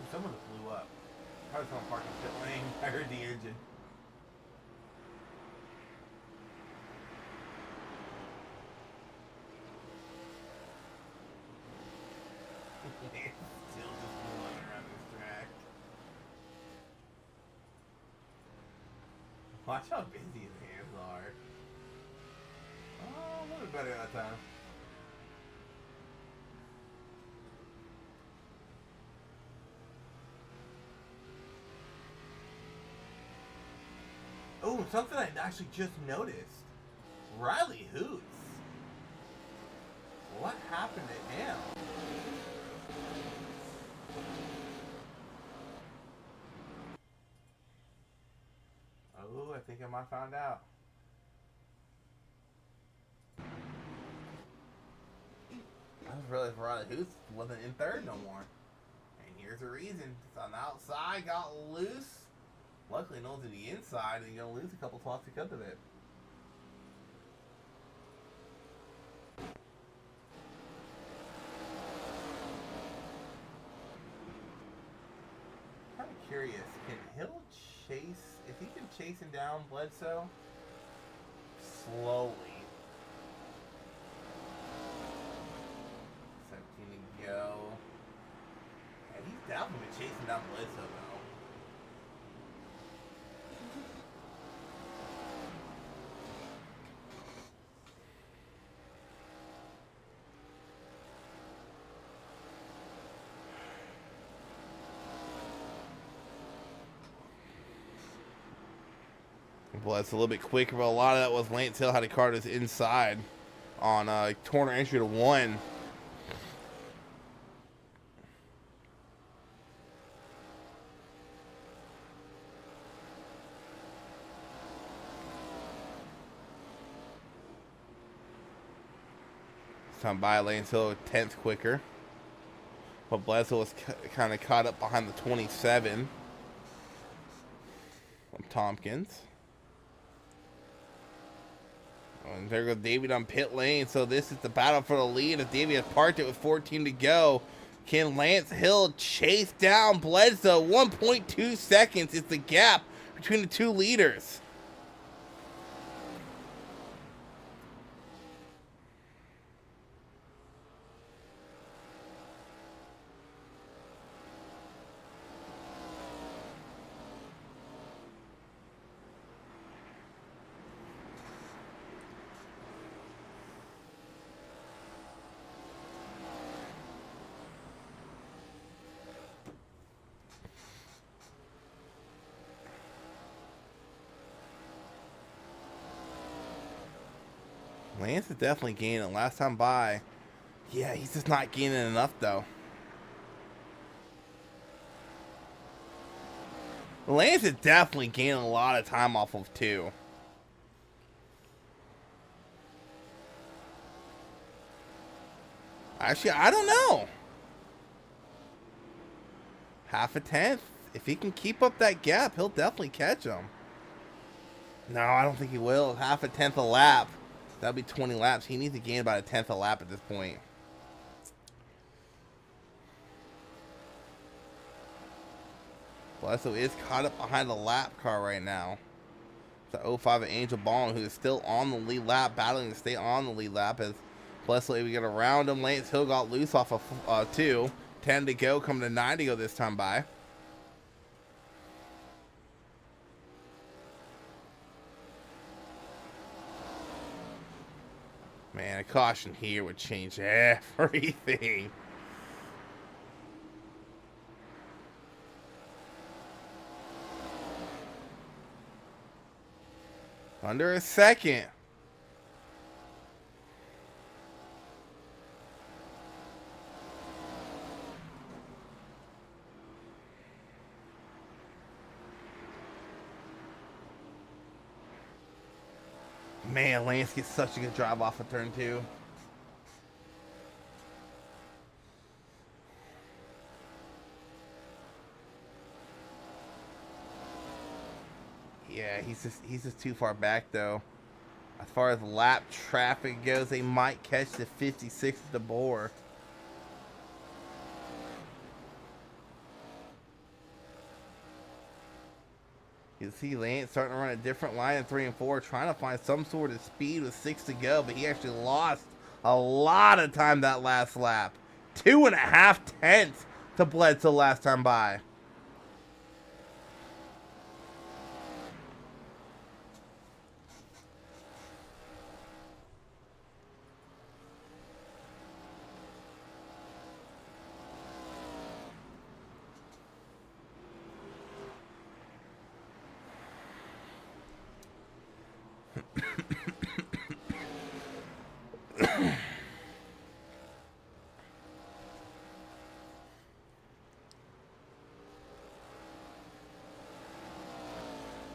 Someone blew up. Probably someone parked in pit lane. I heard the engine. Still just blowing around this track. Watch how busy his hands are. Oh, a little bit better that time. Oh, something I actually just noticed. Riley Hoots. What happened to him? Oh, I think I might find out. I just realized Riley Hoots wasn't in third no more. And here's the reason. It's on the outside, got loose. Luckily, no one's to the inside, and you're going to lose a couple spots because of it. I'm kind of curious. Can Hill chase? If he can chase him down Bledsoe slowly. 17 to go. And he's definitely chasing down Bledsoe, though. Well, it's a little bit quicker, but a lot of that was Lance Hill had to cart us inside on corner entry to 1. This time by Lance Hill 10th quicker. But Bledsoe was kind of caught up behind the 27 from Tompkins. And there goes David on pit lane. So this is the battle for the lead. If David has parked it with 14 to go, can Lance Hill chase down Bledsoe? 1.2 seconds is the gap between the two leaders. Lance is definitely gaining. Last time by, yeah, he's just not gaining enough though. Lance is definitely gaining a lot of time off of 2. Actually, I don't know. Half a tenth. If he can keep up that gap, he'll definitely catch him. No, I don't think he will. Half a tenth a lap. That'll be 20 laps. He needs to gain about a tenth a lap at this point. Bledsoe is caught up behind the lap car right now. The 05 of Angel Ballin, who is still on the lead lap, battling to stay on the lead lap as Bledsoe able to get around him. Lance Hill got loose off of 2. 10 to go, coming to 9 to go this time by. Man, a caution here would change everything. Under a second. Man, Lance gets such a good drive off of turn 2. Yeah, he's just too far back though. As far as lap traffic goes, they might catch the 56 at the bore. You see Lance starting to run a different line in 3 and 4, trying to find some sort of speed with 6 to go, but he actually lost a lot of time that last lap. 2.5 tenths to Bledsoe last time by.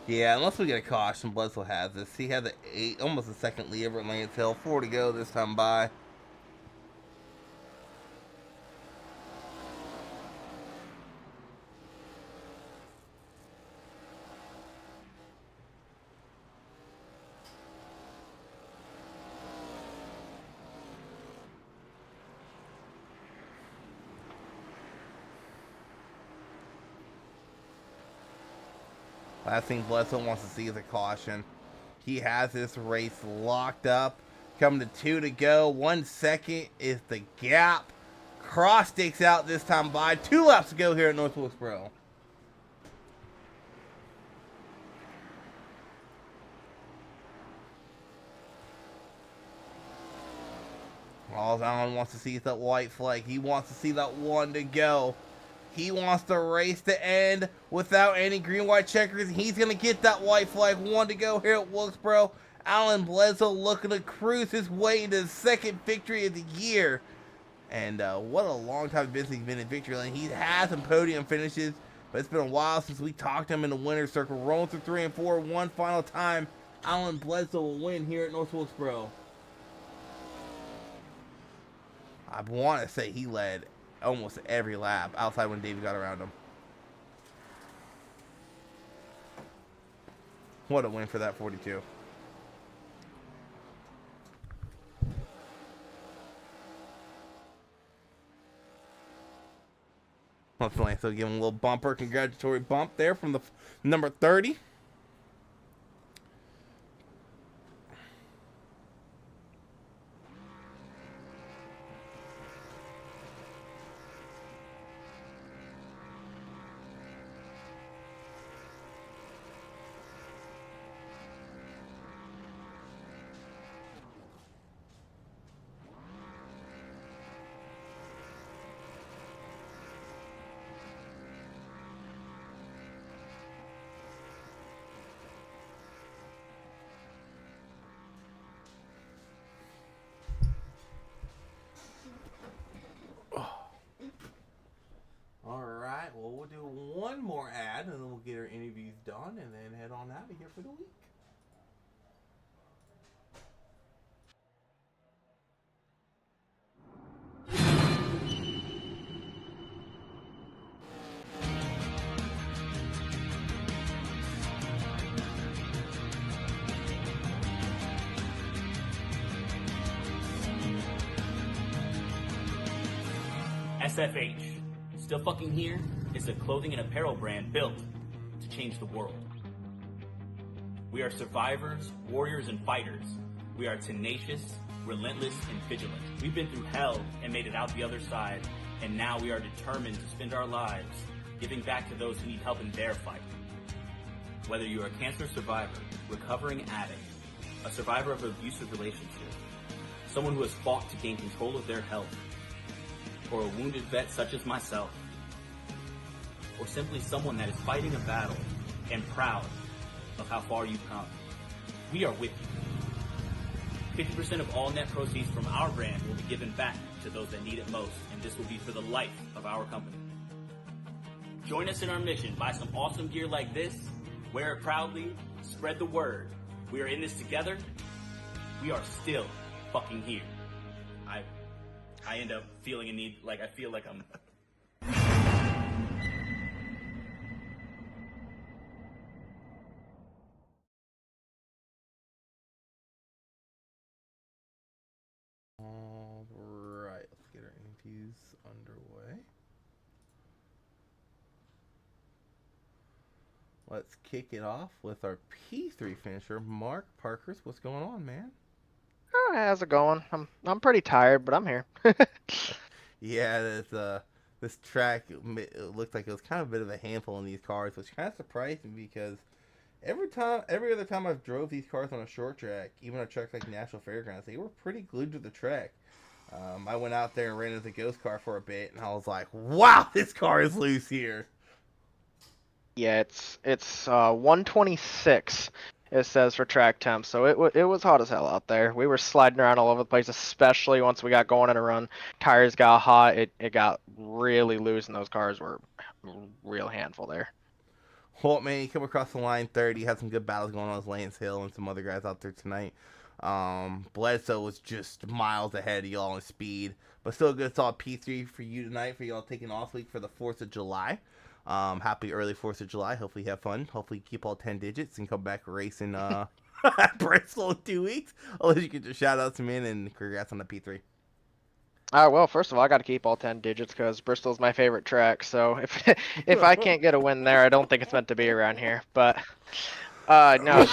Yeah, unless we get a caution, Bledsoe has this. He had the 8, almost a second lead over at Lance Hill. 4 to go this time by. Last thing Bledsoe wants to see is a caution. He has this race locked up. Coming to 2 to go. 1 second is the gap. Cross stakes out this time by. 2 laps to go here at North Wilkesboro. All Allen wants to see is that white flag. He wants to see that 1 to go. He wants the race to end without any green-white checkers. He's going to get that white flag. 1 to go here at Wilkesboro. Alan Bledsoe looking to cruise his way into his second victory of the year. And what a long time he's been in victory lane. He has some podium finishes, but it's been a while since we talked to him in the winner's circle. Rolling through 3 and 4 one final time. Alan Bledsoe will win here at North Wilkesboro. I want to say he led almost every lap outside when David got around him. What a win for that 42. Hopefully, so give him a little bumper, congratulatory bump there from the number 30. interviews done and then head on out of here for the week. SFH, still fucking here, is a clothing and apparel brand built to change the world. We are survivors, warriors, and fighters. We are tenacious, relentless, and vigilant. We've been through hell and made it out the other side, and now we are determined to spend our lives giving back to those who need help in their fight. Whether you are a cancer survivor, recovering addict, a survivor of an abusive relationship, someone who has fought to gain control of their health, or a wounded vet such as myself, or simply someone that is fighting a battle and proud of how far you've come, we are with you. 50% of all net proceeds from our brand will be given back to those that need it most, and this will be for the life of our company. Join us in our mission. Buy some awesome gear like this, wear it proudly, spread the word. We are in this together. We are still fucking here. I end up feeling a need, like I feel like I'm... Alright, let's get our interviews underway. Let's kick it off with our P3 finisher, Mark Parkhurst. What's going on, man? Oh, how's it going? I'm pretty tired, but I'm here. Yeah, this track it looked like it was kind of a bit of a handful in these cars, which kind of surprised me because every other time I've drove these cars on a short track, even a track like National Fairgrounds, they were pretty glued to the track. I went out there and ran into the ghost car for a bit, and I was like, "Wow, this car is loose here." Yeah, it's 126. It says for track temp, so it was hot as hell out there. We were sliding around all over the place, especially once we got going in a run. Tires got hot. It got really loose, and those cars were a real handful there. Holt, man, you come across the line 30, had some good battles going on with Lance Hill and some other guys out there tonight. Bledsoe was just miles ahead of y'all in speed, but still a good solid P3 for you tonight, for y'all taking off week for the 4th of July. Happy early 4th of July. Hopefully you have fun. Hopefully you keep all 10 digits and come back racing Bristol in 2 weeks. I'll let you get your shout outs, man, and congrats on the P3. Well, first of all, I got to keep all 10 digits because Bristol's my favorite track. So if I can't get a win there, I don't think it's meant to be around here. But no,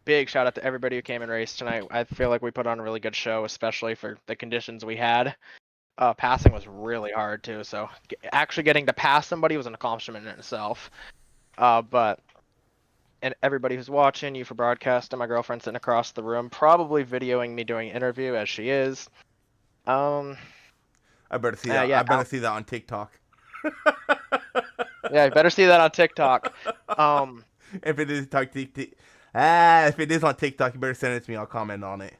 big shout out to everybody who came and raced tonight. I feel like we put on a really good show, especially for the conditions we had. Passing was really hard too, so actually getting to pass somebody was an accomplishment in itself. And everybody who's watching, you for broadcasting, my girlfriend sitting across the room, probably videoing me doing an interview as she is. I better see that. Yeah, I better see that on TikTok. Yeah, you better see that on TikTok. If it is on TikTok, you better send it to me. I'll comment on it.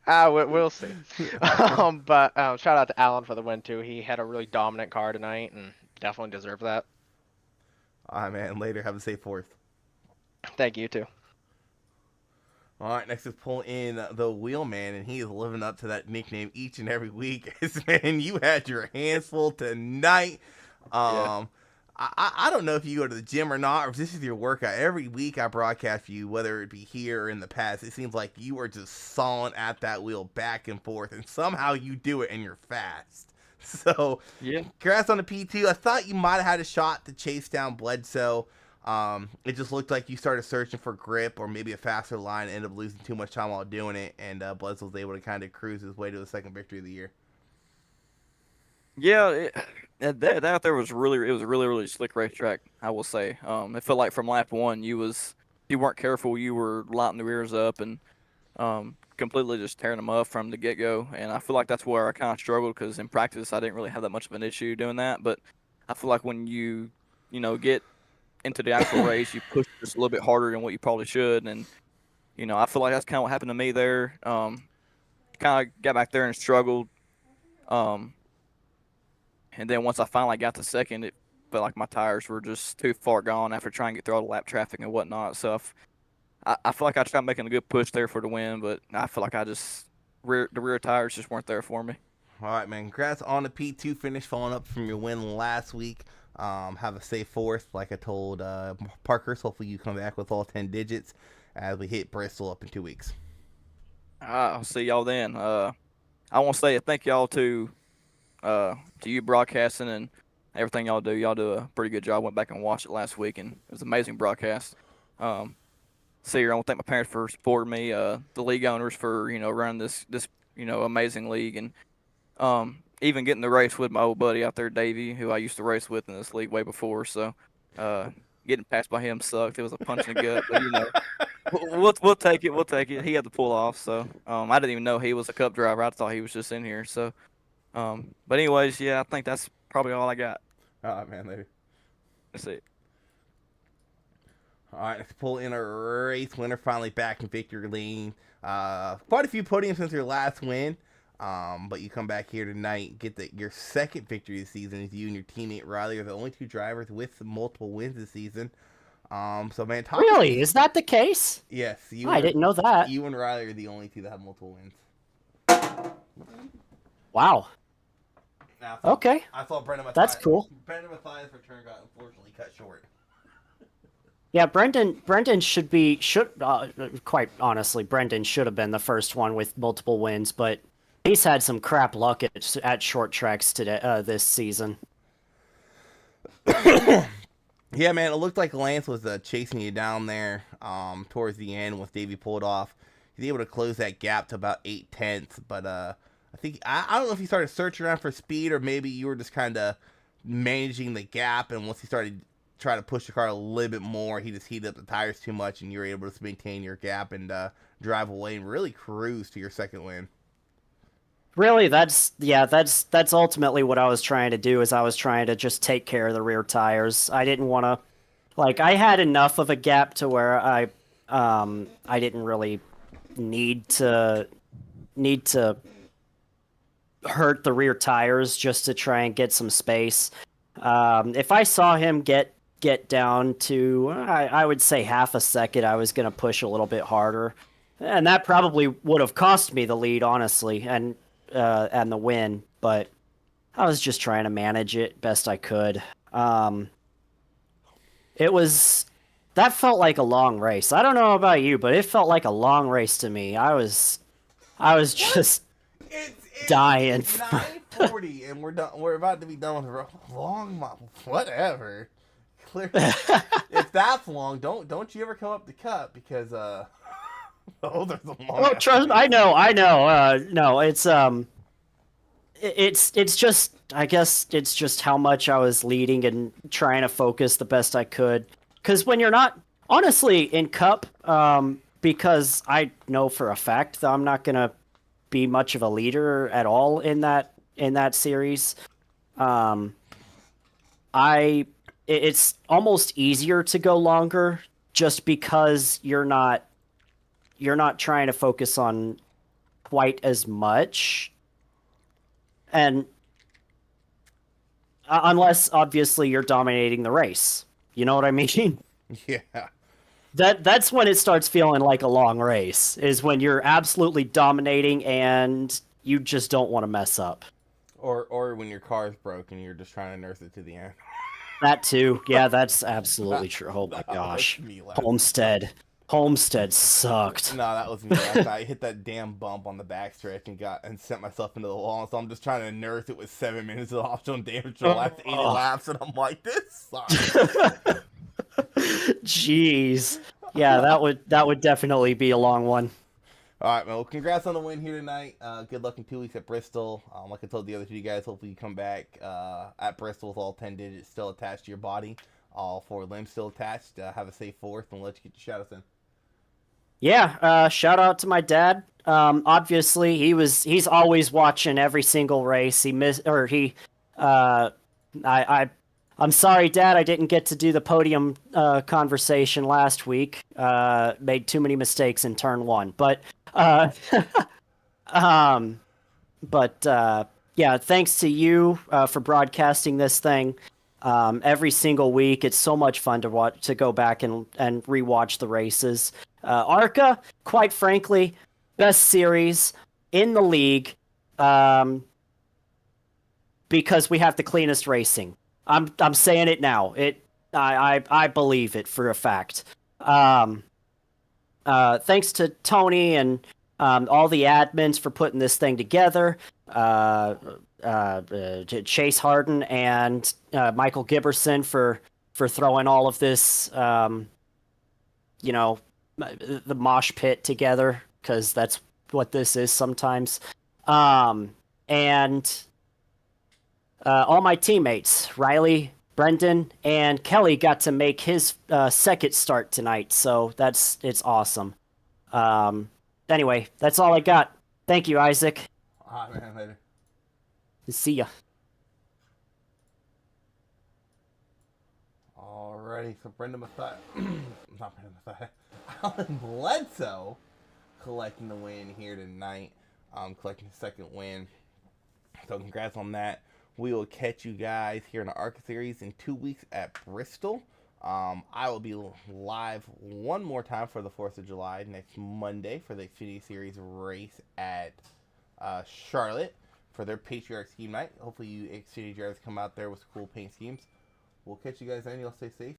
We'll see. But shout out to Alan for the win too. He had a really dominant car tonight and definitely deserved that. All right, man. Later. Have a safe 4th. Thank you too. All right, next is pull in the Wheelman, and he is living up to that nickname each and every week. Man, you had your hands full tonight. Yeah. I don't know if you go to the gym or not, or if this is your workout. Every week I broadcast for you, whether it be here or in the past, it seems like you are just sawing at that wheel back and forth, and somehow you do it and you're fast. So, yeah, congrats on the P2. I thought you might have had a shot to chase down Bledsoe. It just looked like you started searching for grip or maybe a faster line and ended up losing too much time while doing it, and Bledsoe was able to kind of cruise his way to the second victory of the year. Yeah, that out there was a really slick racetrack, I will say. It felt like from lap 1 you weren't careful, you were lighting the rears up and completely just tearing them up from the get-go. And I feel like that's where I kind of struggled because in practice I didn't really have that much of an issue doing that. But I feel like when you get into the actual race, you push just a little bit harder than what you probably should. And I feel like that's kind of what happened to me there. Kind of got back there and struggled. And then once I finally got to second, felt like my tires were just too far gone after trying to get through all the lap traffic and whatnot. So I feel like I tried making a good push there for the win, but I feel like the rear tires just weren't there for me. All right, man. Congrats on the P2 finish, following up from your win last week. Have a safe fourth, like I told Parkers. Hopefully you come back with all 10 digits as we hit Bristol up in 2 weeks. I'll see y'all then. I want to say thank y'all to you broadcasting and everything y'all do. Y'all do a pretty good job. Went back and watched it last week, and it was an amazing broadcast. See here, I want to thank my parents for supporting me, the league owners for running this amazing league, and even getting the race with my old buddy out there, Davey, who I used to race with in this league way before. So getting passed by him sucked. It was a punch in the gut, but we'll take it. We'll take it. He had to pull off, so I didn't even know he was a Cup driver. I thought he was just in here. So, but anyways, yeah, I think that's probably all I got. All right, man. Later. That's it. All right, let's pull in a race winner finally back in victory lane. Quite a few podiums since your last win. But you come back here tonight, get your second victory this season. As you and your teammate Riley are the only two drivers with multiple wins this season. So man, really, is that the case? Yes, I didn't know that. You and Riley are the only two that have multiple wins. Wow. Now, Okay. I thought Brendan. That's cool. Brendan Mathias' return got unfortunately cut short. Yeah, Brendan quite honestly, Brendan should have been the first one with multiple wins, but he's had some crap luck at short tracks today this season. Yeah, man, it looked like Lance was chasing you down there towards the end once Davey pulled off. He's able to close that gap to about 8/10, but I think I don't know if he started searching around for speed or maybe you were just kind of managing the gap, and once he started try to push the car a little bit more, he just heated up the tires too much, and you were able to maintain your gap and drive away and really cruise to your second win. Really, that's ultimately what I was trying to do. Is I was trying to just take care of the rear tires. I didn't want to, I had enough of a gap to where I didn't really need to hurt the rear tires just to try and get some space. If I saw him get down to, I would say half a second, I was going to push a little bit harder. And that probably would have cost me the lead, honestly, and the win. But I was just trying to manage it best I could. That felt like a long race. I don't know about you, but it felt like a long race to me. I was just dying. It's 9:40 and we're about to be done with a long whatever. Clearly, if that's long, don't you ever come up to cut because oh, there's a long. Well, trust. I know. No, it's just. I guess it's just how much I was leading and trying to focus the best I could. Because when you're not, honestly, in Cup, because I know for a fact that I'm not gonna be much of a leader at all in that series. It's almost easier to go longer just because you're not trying to focus on quite as much, and unless obviously you're dominating the race, you know what I mean? Yeah. That's when it starts feeling like a long race, is when you're absolutely dominating and you just don't want to mess up. Or when your car's broken, you're just trying to nurse it to the end. That too. Yeah, that's absolutely true. Oh my gosh. Homestead sucked. No, that was me. I hit that damn bump on the backstretch and sent myself into the wall. So I'm just trying to nurse it with 7 minutes of optional damage for the last 80 laps, and I'm like, this sucks. Jeez. Yeah, that would definitely be a long one. All right, man. Well, congrats on the win here tonight. Good luck in 2 weeks at Bristol. Like I told the other two guys, hopefully you come back at Bristol with all 10 digits still attached to your body, all 4 limbs still attached. Have a safe fourth, and we'll let you get your shout-outs in. Yeah, shout out to my dad. Obviously, he's always watching every single race. I'm sorry, Dad, I didn't get to do the podium conversation last week. Made too many mistakes in turn 1. But yeah, thanks to you for broadcasting this thing. every single week. It's so much fun to watch, to go back and rewatch the races. Arca, quite frankly, best series in the league, because we have the cleanest racing. I'm saying it now. I believe it for a fact. Thanks to Tony and all the admins for putting this thing together. Chase Harden and Michael Giberson for throwing all of this, the mosh pit together, because that's what this is sometimes. And all my teammates, Riley, Brendan, and Kelly, got to make his second start tonight, so it's awesome. Anyway, that's all I got. Thank you, Isaac. All right, man, later. See ya. Alrighty, so Brendan Messiah, not Brendan Messiah, Alan Bledsoe collecting the win here tonight. Collecting the second win. So congrats on that. We will catch you guys here in the Arca series in 2 weeks at Bristol. I will be live one more time for the 4th of July next Monday for the Xfinity Series race at Charlotte for their Patriarch Scheme Night. Hopefully you Xfinity drivers come out there with cool paint schemes. We'll catch you guys then. Y'all stay safe.